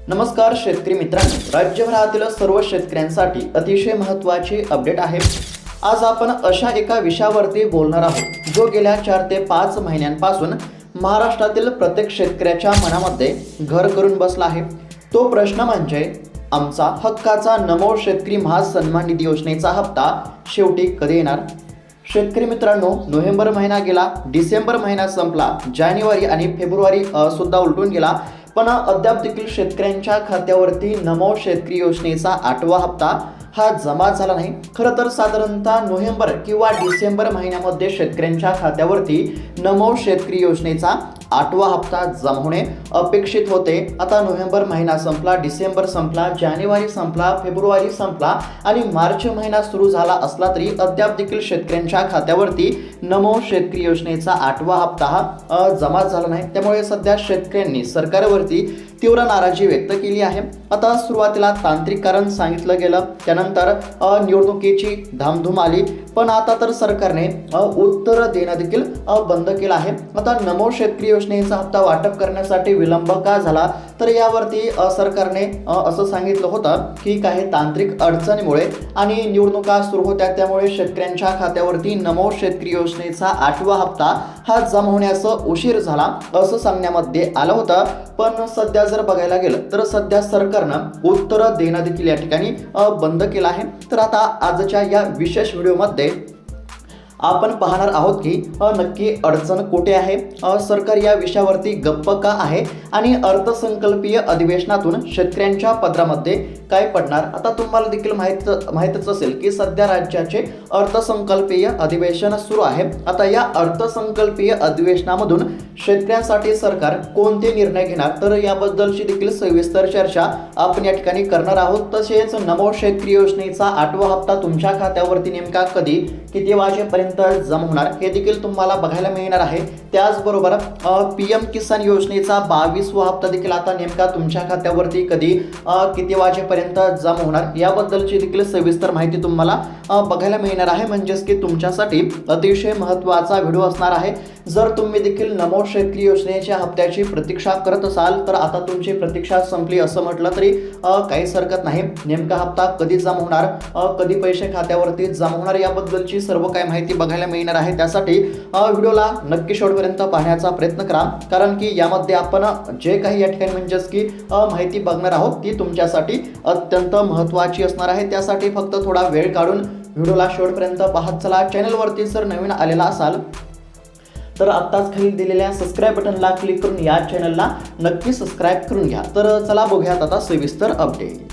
नमस्कार शेतकरी मित्रांनो, राज्यभरातील सर्व शेतकऱ्यांसाठी अतिशय महत्त्वाची अपडेट आहे। आज आपण अशा एका विषयावरती बोलणार आहोत जो गेल्या 4 ते 5 महिन्यांपासून महाराष्ट्रातील प्रत्येक शेतकऱ्याच्या मनामध्ये घर करून बसला आहे। तो प्रश्न म्हणजे आमचा हक्काचा नमो शेतकरी महासन्मान निधी योजनेचा हप्ता शेवटी कधी येणार। शेतकरी मित्रांनो, नोव्हेंबर महिना गेला, डिसेंबर महिना संपला, जानेवारी आणि फेब्रुवारी सुद्धा उलटून गेला, पण अद्याप देखील शेतकऱ्यांच्या खात्यावरती नमो शेतकरी योजनेचा 8वा हप्ता हा जमा झाला नाही। खरं तर साधारणतः नोव्हेंबर किंवा डिसेंबर महिन्यामध्ये शेतकऱ्यांच्या खात्यावरती नमो शेतकरी योजनेचा 8वा हप्ता जमा होणे अपेक्षित होते। आता नोव्हेंबर महिना संपला, डिसेंबर संपला, जानेवारी संपला, फेब्रुवारी संपला आणि मार्च महिना सुरू झाला असला तरी अद्याप देखील शेतकऱ्यांच्या खात्यावरती नमो शेतकरी योजनेचा 8वा हप्ता हा जमा झाला नाही। त्यामुळे सध्या शेतकऱ्यांनी सरकारवरती तीव्र नाराजी व्यक्त केली आहे। आता सुरुवातीला तांत्रिक कारण सांगितलं गेलं, त्यानंतर निवडणुकीची धामधूम आली, पण आता तर सरकारने उत्तर देणं देखील बंद केलं आहे। आता नमो शेतकरी योजनेचा हप्ता वाटप करण्यासाठी विलंब का झाला, तर यावरती सरकारने असं सांगितलं होतं की काही तांत्रिक अडचणीमुळे आणि निवडणुका सुरू होत्या, त्यामुळे शेतकऱ्यांच्या खात्यावरती नमो शेतकरी योजनेचा 8वा हप्ता हा जमा होण्यास उशीर झाला असं सांगण्यामध्ये आलं होतं। पण सध्या जर बघायला गेलं तर सध्या सरकारनं उत्तर देणं देखील या ठिकाणी बंद केलं आहे। तर आता आजच्या या विशेष व्हिडिओमध्ये आपण पाहणार आहोत की नक्की अडचण कुठे आहे, सरकार या विषयावरती गप्प का आहे आणि अर्थसंकल्पीय अधिवेशनातून शेतकऱ्यांच्या पदरामध्ये काय पडणार। आता तुम्हाला देखील माहीतच असेल की सध्या राज्याचे अर्थसंकल्पीय अधिवेशन सुरू आहे। आता या अर्थसंकल्पीय अधिवेशनामधून शेतकऱ्यांसाठी सरकार कोणते निर्णय घेणार, तर याबद्दलची देखील सविस्तर चर्चा आपण या ठिकाणी करणार आहोत। तसेच नमो शेतकरी योजनेचा 8वा हप्ता तुमच्या खात्यावरती नेमका कधी, किती वाजेपर्यंत जमा होणार हे देखील तुम्हाला बघायला मिळणार आहे। त्याचबरोबर पीएम किसान योजनेचा 22वा हप्ता देखील आता नेमका तुमच्या खात्यावरती कधी, किती वाजेपर्यंत जमा होणार याबद्दलची देखील सविस्तर माहिती तुम्हाला बघायला मिळणार आहे। म्हणजेच की तुमच्यासाठी अतिशय महत्त्वाचा व्हिडिओ असणार आहे। जर तुम्ही देखील नमो शेतकरी योजनेच्या हप्त्याची प्रतीक्षा करत असाल तर आता तुमची प्रतीक्षा संपली असं म्हटलं तरी काहीच हरकत नाही। नेमका हप्ता कधी जमा होणार, कधी पैसे खात्यावरती जमा होणार याबद्दलची सर्व काही माहिती बघायला मिळणार आहे। त्यासाठी व्हिडिओला नक्की शेवटपर्यंत पाहण्याचा प्रयत्न करा, कारण की यामध्ये आपण जे काही या ठिकाणी म्हणजेच की माहिती बघणार आहोत ती तुमच्यासाठी अत्यंत महत्त्वाची असणार आहे। त्यासाठी फक्त थोडा वेळ काढून व्हिडिओला शेवटपर्यंत पाहत चला। चॅनलवरती जर नवीन आलेला असाल तर आत्ताच खाली दिलेल्या सबस्क्राईब बटनला क्लिक करून या चॅनलला नक्की सबस्क्राईब करून घ्या। तर चला बघूयात आता सविस्तर अपडेट।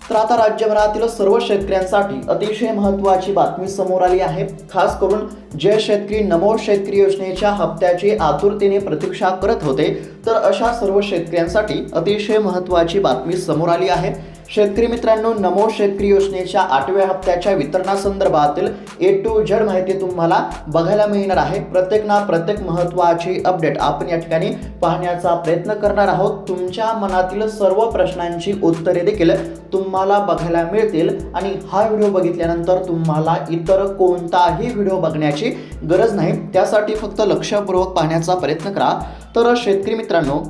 तर आता राज्यभरातील सर्व शेतकऱ्यांसाठी अतिशय महत्त्वाची बातमी समोर आली आहे। खास करून जे शेतकरी नमो शेतकरी योजनेच्या हप्त्याची आतुरतेने प्रतीक्षा करत होते, तर अशा सर्व शेतकऱ्यांसाठी अतिशय महत्त्वाची बातमी समोर आली आहे। शेतकरी मित्रांनो, नमो शेतकरी योजनेच्या 8व्या हप्त्याच्या वितरणासंदर्भातील A to Z माहिती तुम्हाला बघायला मिळणार आहे। प्रत्येक महत्त्वाची अपडेट आपण या ठिकाणी पाहण्याचा प्रयत्न करणार आहोत। तुमच्या मनातील सर्व प्रश्नांची उत्तरे देखील तुम्हाला बघायला मिळतील आणि हा व्हिडिओ बघितल्यानंतर तुम्हाला इतर कोणताही व्हिडिओ बघण्याची गरज नाही। त्यासाठी फक्त लक्षपूर्वक पाहण्याचा प्रयत्न करा। तर शेतकरी मित्रांनो,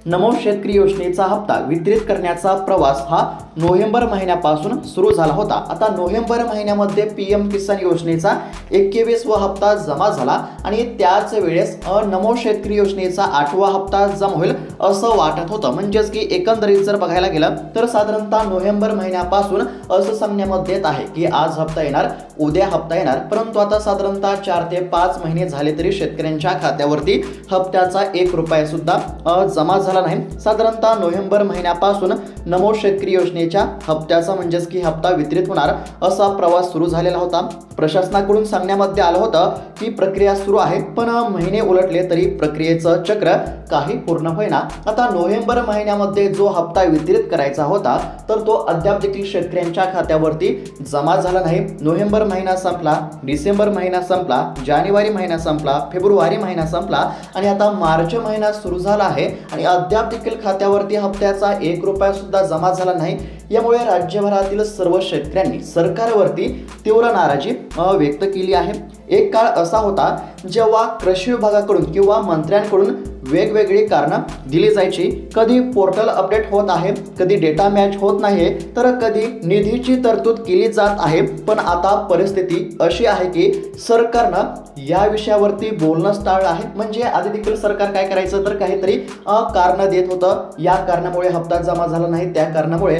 नमो शेतकरी योजनेचा हप्ता वितरित करण्याचा प्रवास हा नोव्हेंबर महिन्यापासून सुरू झाला होता। आता नोव्हेंबर महिन्यामध्ये पीएम किसान योजनेचा 21वा हप्ता जमा झाला आणि त्याच वेळेस नमो शेतकरी योजनेचा 8वा हप्ता जमा होईल असं वाटत होतं। म्हणजेच की एकंदरीत जर बघायला गेलं तर साधारणतः नोव्हेंबर महिन्यापासून असं सांगण्यामध्ये येत आहे की आज हप्ता येणार, उद्या हप्ता येणार, परंतु आता साधारणतः 4 ते 5 महिने झाले तरी शेतकऱ्यांच्या खात्यावरती हप्त्याचा 1 रुपया सुद्धा जमा झाला नाही। साधारणतः नोव्हेंबर महिन्यापासून नमो शेतकरी योजनेच्या हप्त्याचा म्हणजेच की हप्ता वितरित होणार असा प्रवास सुरू झालेला होता। प्रशासनाकडून सांगण्यामध्ये आलं होतं की प्रक्रिया सुरू आहे, पण महिने उलटले तरी प्रक्रियेचं चक्र काही पूर्ण होईना। आता नोव्हेंबर महिन्यामध्ये जो हप्ता वितरित करायचा होता तर तो अद्याप देखील शेतकऱ्यांच्या खात्यावरती जमा झाला नाही। नोव्हेंबर महिना संपला, डिसेंबर महिना संपला, जानेवारी महिना संपला, फेब्रुवारी महिना संपला आणि आता मार्च महिना सुरू झाला आहे आणि अद्याप देखील खात्यावरती हप्त्याचा 1 रुपया सुद्धा जमा झाला नाही। यामुळे राज्यभरातील सर्व शेतकऱ्यांनी सरकारवरती तीव्र नाराजी व्यक्त केली आहे। एक काळ असा होता जेव्हा कृषी विभागाकडून किंवा मंत्र्यांकडून वेगवेगळी कारणं दिली जायची. कधी पोर्टल अपडेट होत आहे, कधी डेटा मॅच होत नाही, तर कधी निधीची तरतूद केली जात आहे. पण आता परिस्थिती अशी आहे की सरकारनं या विषयावरती बोलणंच टाळलं आहे. म्हणजे आधी देखील सरकार काय करायचं तर काहीतरी कारणं देत होतं. या कारणामुळे हप्ता जमा झाला नाही, त्या कारणामुळे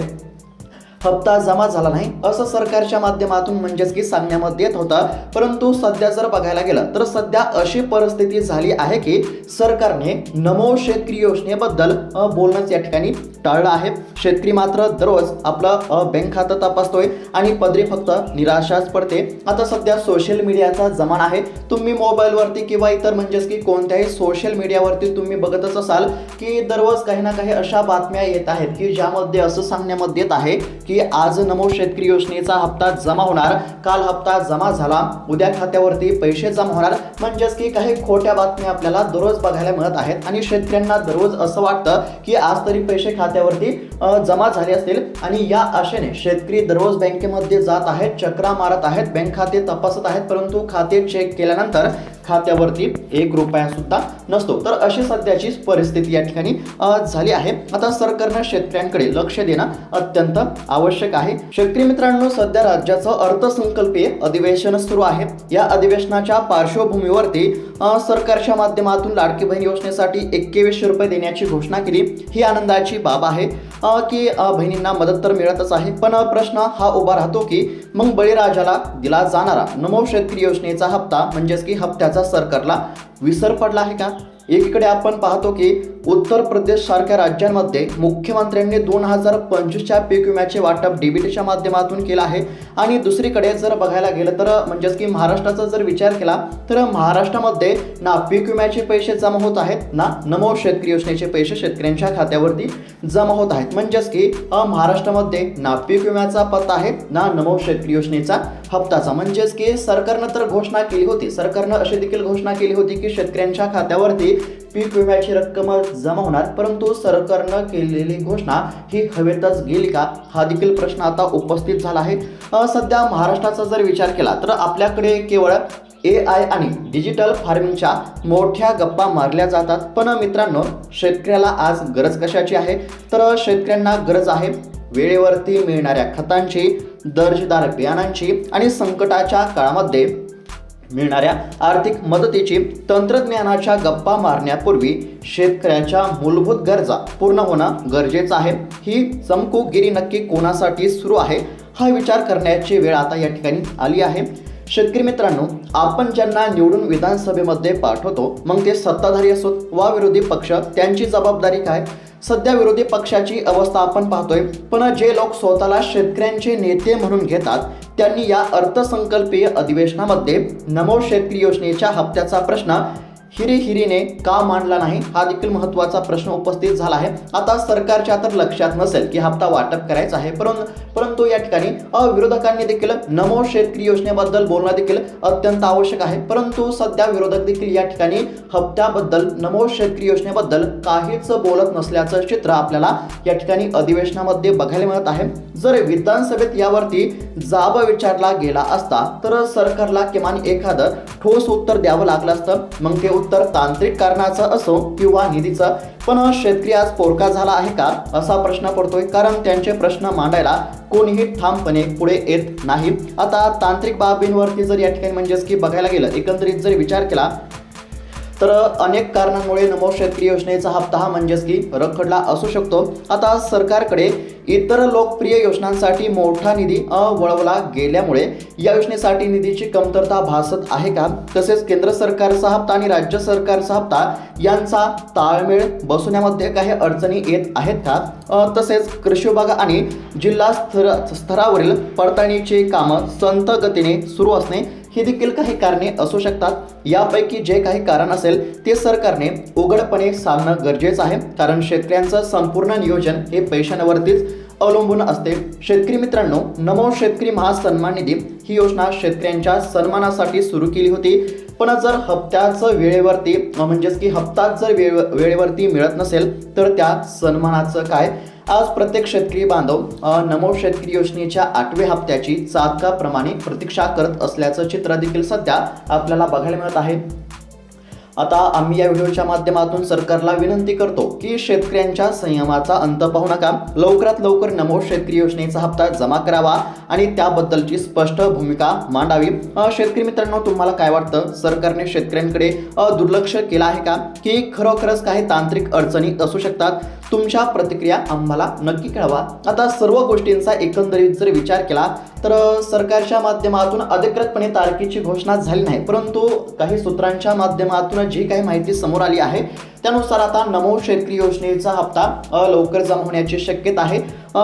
हप्ता जमा झाला नाही, असं सरकारच्या माध्यमातून म्हणजेच की सांगण्यामध्ये येत होतं. परंतु सध्या जर बघायला गेलं तर सध्या अशी परिस्थिती झाली आहे की सरकारने नमो शेतकरी योजनेबद्दल बोलणंच या ठिकाणी टाळलं आहे. शेतकरी मात्र दररोज आपलं बँक खातं तपासतोय आणि पदरी फक्त निराशाच पडते. आता सध्या सोशल मीडियाचा जमाना आहे. तुम्ही मोबाईलवरती किंवा इतर म्हणजेच की कोणत्याही सोशल मीडियावरती तुम्ही बघतच असाल की दररोज काही ना काही अशा बातम्या येत आहेत की ज्यामध्ये असं सांगण्यामध्ये येत आहे की आज नमो शेतकरी योजनेचा हप्ता जमा होणार, काल हप्ता जमा झाला, उद्या खात्यावरती पैसे जमा होणार. म्हणजेच की काही खोट्या बातम्या आपल्याला दररोज बघायला मिळत आहेत आणि शेतकऱ्यांना दररोज असं वाटतं की आज तरी पैसे खात्यावरती जमा झाले असतील. आणि या आशेने शेतकरी दररोज बँकेमध्ये जात आहेत, चक्रा मारत आहेत, बँक खाते तपासत आहेत, परंतु खाते चेक केल्यानंतर खात्यावरती 1 रुपया सुद्धा नसतो. तर अशी सध्याची परिस्थिती या ठिकाणी झाली आहे. आता सरकारनं शेतकऱ्यांकडे लक्ष देणं अत्यंत आवश्यक आहे. शेतकरी मित्रांनो, सध्या राज्याचं अर्थसंकल्पीय अधिवेशन सुरू आहे. या अधिवेशनाच्या पार्श्वभूमीवरती सरकारच्या माध्यमातून लाडकी बहीण योजनेसाठी 2100 रुपये देण्याची घोषणा केली. ही आनंदाची बाब आहे की बहिणींना मदत तर मिळतच आहे. पण प्रश्न हा उभा राहतो की मग बळीराजाला दिला जाणारा नमो शेतकरी योजनेचा हप्ता म्हणजेच की हप्त्याचा सरकारला विसर पडला आहे का? एकीकडे आपण पाहतो की उत्तर प्रदेश सारख्या राज्यांमध्ये मुख्यमंत्र्यांनी 2025च्या पीक विम्याचे वाटप डीबीटीच्या माध्यमातून केलं आहे. आणि दुसरीकडे जर बघायला गेलं तर म्हणजेच की महाराष्ट्राचा जर विचार केला तर महाराष्ट्रामध्ये ना पीक विम्याचे पैसे जमा होत आहेत, ना नमो शेतकरी योजनेचे पैसे शेतकऱ्यांच्या खात्यावरती जमा होत आहेत. म्हणजेच की महाराष्ट्रामध्ये ना पीक विम्याचा पत्ता आहे, ना नमो शेतकरी योजनेचा हप्ताचा. म्हणजेच की सरकारनं तर घोषणा केली होती, सरकारनं अशी देखील घोषणा केली होती की शेतकऱ्यांच्या खात्यावरती पीक विम्याची रक्कम जमा होणार, परंतु सरकारनं केलेली घोषणा ही हवेतच गेली का, हा देखील प्रश्न आता उपस्थित झाला आहे. सध्या महाराष्ट्राचा जर विचार केला तर आपल्याकडे केवळ AI आणि डिजिटल फार्मिंगच्या मोठ्या गप्पा मारल्या जातात. पण मित्रांनो, शेतकऱ्याला आज गरज कशाची आहे तर शेतकऱ्यांना गरज आहे वेळेवरती मिळणाऱ्या खतांची, दर्जेदार बियाणांची आणि संकटाच्या काळामध्ये मिळणाऱ्या आर्थिक मदतीची. तंत्रज्ञानाच्या गप्पा मारण्यापूर्वी शेतकऱ्याच्या मूलभूत गरजा पूर्ण होणं गरजेचं आहे. ही चमकोगिरी नक्की कोणासाठी सुरू आहे हा विचार करण्याची वेळ आता या ठिकाणी आली आहे. शेतकरी मित्रांनो, आपण ज्यांना निवडून विधानसभेमध्ये पाठवतो, मग ते सत्ताधारी असोत वा विरोधी पक्ष, त्यांची जबाबदारी काय? सध्या विरोधी पक्षाची अवस्था आपण पाहतोय. पण जे लोक स्वतःला शेतकऱ्यांचे नेते म्हणून घेतात त्यांनी या अर्थसंकल्पीय अधिवेशनामध्ये नमो शेतकरी योजनेच्या हप्त्याचा प्रश्न हिरीने का मांडला नाही हा देखील महत्त्वाचा प्रश्न उपस्थित झाला आहे. आता सरकारच्या तर लक्षात नसेल की हप्ता वाटप करायचा आहे, परंतु या ठिकाणी विरोधकांनी देखील नमो शेतकरी योजनेबद्दल बोलणं देखील अत्यंत आवश्यक आहे. परंतु सध्या विरोधक देखील या ठिकाणी हप्त्याबद्दल, नमो शेतकरी योजनेबद्दल काहीच बोलत नसल्याचं चित्र आपल्याला या ठिकाणी अधिवेशनामध्ये बघायला मिळत आहे. जर विधानसभेत यावरती जाब विचारला गेला असता तर सरकारला किमान एखादं ठोस उत्तर द्यावं लागलं असतं. मग ते उत्तर तांत्रिक कारणाचं असो किंवा निधीचं. पण शेतकरी आज पोरका झाला आहे का असा प्रश्न पडतोय, कारण त्यांचे प्रश्न मांडायला कोणीही ठामपणे पुढे येत नाही. आता तांत्रिक बाबींवरती जर या ठिकाणी म्हणजेच की बघायला गेलं, एकंदरीत जर विचार केला तर अनेक कारणांमुळे नमो शेतकरी योजनेचा हप्ता हा म्हणजेच की रखडला असू शकतो. आता सरकारकडे इतर लोकप्रिय योजनांसाठी मोठा निधी वळवला गेल्यामुळे या योजनेसाठी निधीची कमतरता भासत आहे का? तसेच केंद्र सरकारचा हप्ता आणि राज्य सरकारचा हप्ता यांचा ताळमेळ बसवण्यामध्ये काही अडचणी येत आहेत का? तसेच कृषी विभाग आणि जिल्हा स्तरावरील पडताळणीची कामं संथ गतीने सुरू असणे ही देखील काही कारणे असू शकतात. यापैकी जे काही कारण असेल ते सरकारने उघडपणे सांगणं गरजेचं आहे, कारण शेतकऱ्यांचं संपूर्ण नियोजन हे पैशांवरतीच अवलंबून असते. शेतकरी मित्रांनो, नमो शेतकरी महासन्मान निधी ही योजना शेतकऱ्यांच्या सन्मानासाठी सुरू केली होती. पण जर हप्त्याचं वेळेवरती म्हणजेच की हप्ताच जर वेळेवरती मिळत नसेल तर त्या सन्मानाचं काय? आज प्रत्येक शेतकरी बांधव नमो शेतकरी योजनेच्या 8व्या हप्त्याची चातकाप्रमाणे प्रतीक्षा करत असल्याचं चित्र देखील सध्या आपल्याला बघायला मिळत आहे. आता आम्ही या व्हिडिओच्या माध्यमातून सरकारला विनंती करतो की शेतकऱ्यांच्या संयमाचा अंत पाहू नका, लवकरात लवकर नमो शेतकरी योजनेचा हप्ता जमा करावा आणि त्याबद्दलची स्पष्ट भूमिका मांडावी। शेतकरी मित्रांनो, तुम्हाला काय वाटतं, सरकारने शेतकऱ्यांकडे दुर्लक्ष केलं आहे का, की खरोखरच काही तांत्रिक अडचणी असू शकतात? तुमच्या प्रतिक्रिया आम्हाला नक्की कळवा। आता सर्व गोष्टींचा एकंदरीत जर विचार केला तर सरकारच्या माध्यमातून अधिकृतपणे तारखेची घोषणा झाली नाही, परंतु काही सूत्रांच्या माध्यमातून जी काही माहिती समोर आली आहे त्यानुसार आता नमो शेतकरी योजनेचा हप्ता लवकर जमा होण्याची शक्यता आहे।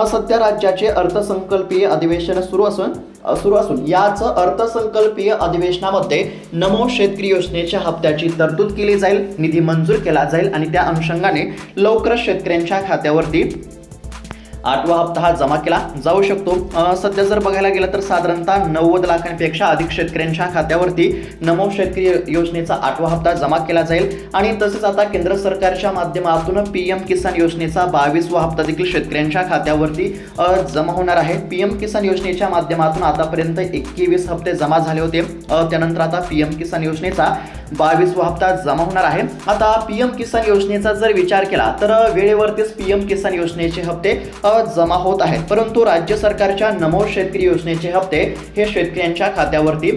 सध्या राज्याचे अर्थसंकल्पीय अधिवेशन सुरू असून याच अर्थसंकल्पीय अधिवेशनामध्ये नमो शेतकरी योजनेच्या हप्त्याची तरतूद केली जाईल, निधी मंजूर केला जाईल आणि त्या अनुषंगाने लवकरच शेतकऱ्यांच्या खात्यावरती 8वा हप्ता हा जमा केला जाऊ शकतो। सध्या जर बघायला गेलं तर साधारणतः 90 लाखांपेक्षा अधिक शेतकऱ्यांच्या खात्यावरती नमो शेतकरी योजनेचा 8वा हप्ता जमा केला जाईल आणि तसेच आता केंद्र सरकारच्या माध्यमातून पीएम किसान योजनेचा 22वा हप्ता देखील शेतकऱ्यांच्या खात्यावरती जमा होणार आहे। पीएम किसान योजनेच्या माध्यमातून आतापर्यंत 21 हप्ते जमा झाले होते, त्यानंतर आता पीएम किसान योजनेचा 22वा हप्ता जमा होणार आहे। आता पीएम किसान योजनेचा जर विचार केला तर वेळेवरतीच पीएम किसान योजनेचे हप्ते जमा होत आहेत, परंतु राज्य सरकारच्या नमो शेतकरी योजनेचे हप्ते हे शेतकऱ्यांच्या खात्यावरती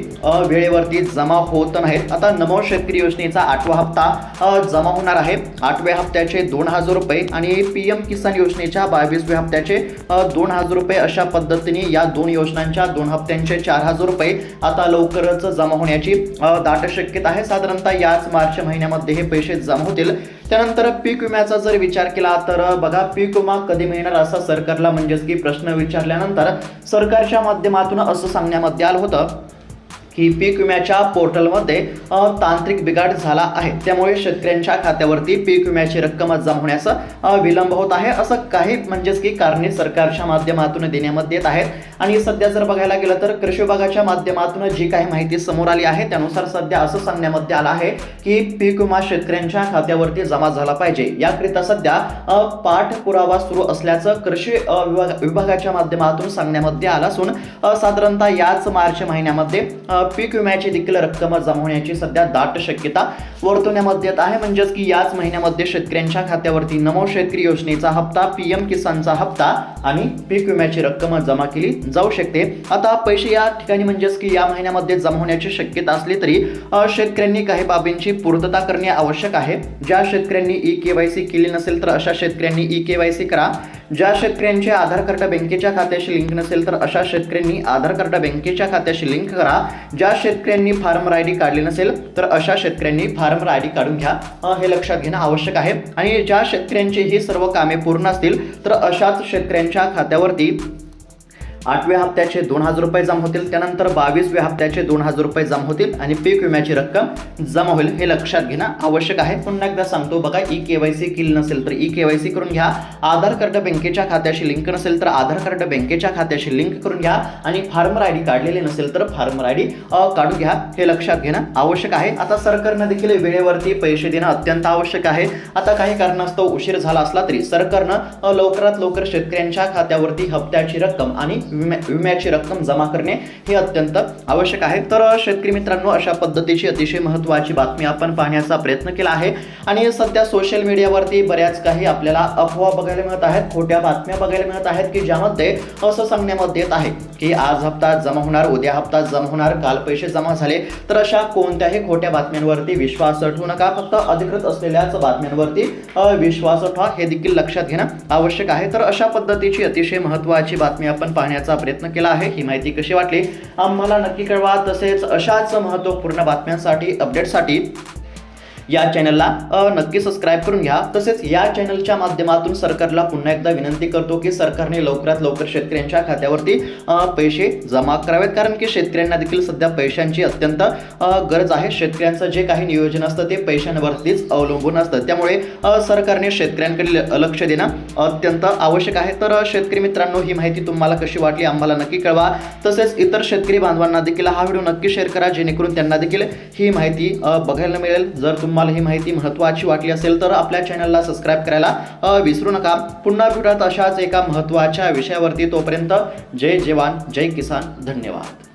वेळेवरती जमा होत नाहीत। आता नमो शेतकरी योजनेचा 8वा हप्ता जमा होणार आहे। 8व्या हप्त्याचे 2000 रुपये आणि पीएम किसान योजनेच्या 22व्या हप्त्याचे 2000 रुपये अशा पद्धतीने या दोन योजनांच्या 2 हप्त्यांचे 4000 रुपये आता लवकरच जमा होण्याची दाट शक्यता आहे। साधारणतः याच मार्च महिन्यामध्ये हे पैसे जमा होतील। त्यानंतर पीक विम्याचा जर विचार केला तर बघा, पीक विमा कधी मिळणार असा सरकारला म्हणजेच की प्रश्न विचारल्यानंतर सरकारच्या माध्यमातून असं सांगण्यामध्ये आलं होतं की पीक विम्याच्या पोर्टलमध्ये तांत्रिक बिघाड झाला आहे, त्यामुळे शेतकऱ्यांच्या खात्यावरती पीक विम्याची रक्कम जमा होण्यास विलंब होत आहे, असं काही म्हणजेच की कारणे सरकारच्या माध्यमातून देण्यामध्ये येत आहेत। आणि सध्या जर बघायला गेलं तर कृषी विभागाच्या माध्यमातून जी काही माहिती समोर आली आहे त्यानुसार सध्या असं सांगण्यामध्ये आलं आहे की पीक विमा शेतकऱ्यांच्या खात्यावरती जमा झाला पाहिजे, याकरिता सध्या पाठपुरावा सुरू असल्याचं कृषी विभागाच्या माध्यमातून सांगण्यामध्ये आलं असून साधारणतः याच मार्च महिन्यामध्ये पीक विम्याची देखील रक्कम जमा होण्याची सध्या दाट शक्यता वर्तवण्यामध्ये येत आहे। म्हणजेच की याच महिन्यामध्ये शेतकऱ्यांच्या खात्यावरती नमो शेतकरी योजनेचा हप्ता, पीएम किसानचा हप्ता आणि पीक विम्याची रक्कम जमा केली जाऊ शकते। आता पैसे या ठिकाणी म्हणजेच की या महिन्यामध्ये जमा होण्याची शक्यता असली तरी शेतकऱ्यांनी काही बाबींची पूर्तता करणे आवश्यक आहे। ज्या शेतकऱ्यांनी ई-केवायसी केली नसेल तर अशा शेतकऱ्यांनी ई-केवायसी करा। ज्या शेतकऱ्यांचे आधार कार्ड बँकेच्या खात्याशी लिंक नसेल तर अशा शेतकऱ्यांनी आधार कार्ड बँकेच्या खात्याशी लिंक करा। ज्या शेतकऱ्यांनी फार्मर आयडी काढली नसेल तर अशा शेतकऱ्यांनी फार्मर आयडी काढून घ्या, हे लक्षात घेणं आवश्यक आहे। आणि ज्या शेतकऱ्यांची ही सर्व कामे पूर्ण असतील तर अशाच शेतकऱ्यांच्या खात्यावरती 8व्या हप्त्याचे 2000 रुपये जमा होतील, त्यानंतर 22व्या हप्त्याचे 2000 रुपये जमा होतील आणि पीक विम्याची रक्कम जमा होईल, हे लक्षात घेणं आवश्यक आहे। पुन्हा एकदा सांगतो बघा, ई-केवायसी केली नसेल तर ई-केवायसी करून घ्या। आधार कार्ड बँकेच्या खात्याशी लिंक नसेल तर आधार कार्ड बँकेच्या खात्याशी लिंक करून घ्या आणि फार्मर आयडी काढलेली नसेल तर फार्मर आयडी काढून घ्या, हे लक्षात घेणं आवश्यक आहे। आता सरकारनं देखील वेळेवरती पैसे देणं अत्यंत आवश्यक आहे। आता काही कारणास्तव उशीर झाला असला तरी सरकारनं लवकरात लवकर शेतकऱ्यांच्या खात्यावरती हप्त्याची रक्कम आणि विम्याची रक्कम जमा करणे हे अत्यंत आवश्यक आहे। तर शेतकरी मित्रांनो, अशा पद्धतीची अतिशय महत्त्वाची बातमी आपण पाहण्याचा प्रयत्न केला आहे। आणि सध्या सोशल मीडियावरती बऱ्याच काही आपल्याला अफवा बघायला मिळत आहेत, खोट्या बातम्या बघायला मिळत आहेत की ज्यामध्ये असं सांगण्यामध्ये येत आहे की आज हप्ता जमा होणार, उद्या हप्ता जमा होणार, काल पैसे जमा झाले। तर अशा कोणत्याही खोट्या बातम्यांवरती विश्वास ठेवू नका, फक्त अधिकृत असलेल्याच बातम्यांवरती विश्वास ठेवा, हे देखील लक्षात घेणं आवश्यक आहे। तर अशा पद्धतीची अतिशय महत्त्वाची बातमी आपण पाहण्याचा प्रयत्न केला आहे। ही माहिती कशी वाटली आम्हाला नक्की कळवा। तसेच अशाच महत्त्वपूर्ण बातम्यांसाठी, अपडेटसाठी या चॅनलला नक्की सबस्क्राइब करून घ्या। तसेच या चॅनलच्या माध्यमातून सरकारला पुन्हा एकदा विनंती करतो की सरकारने लवकरात लवकर शेतकऱ्यांच्या खात्यावरती पैसे जमा करावेत, कारण की शेतकऱ्यांना देखील सध्या पैशांची अत्यंत गरज आहे। शेतकऱ्यांचं जे काही नियोजन असतं ते पैशांवरतीच अवलंबून असतं, त्यामुळे सरकारने शेतकऱ्यांकडे लक्ष देणं अत्यंत आवश्यक आहे। तर शेतकरी मित्रांनो, ही माहिती तुम्हाला कशी वाटली आम्हाला नक्की कळवा। तसेच इतर शेतकरी बांधवांना देखील हा व्हिडिओ नक्की शेअर करा, जेणेकरून त्यांना देखील ही माहिती बघायला मिळेल। जर तुम्हाला ही माहिती महत्त्वाची वाटली असेल तर आपल्या चॅनलला सबस्क्राइब करायला विसरू नका। पुन्हा भेटूयात अशाच एका महत्त्वाच्या विषयावरती। तोपर्यंत जय जवान, जय किसान, धन्यवाद।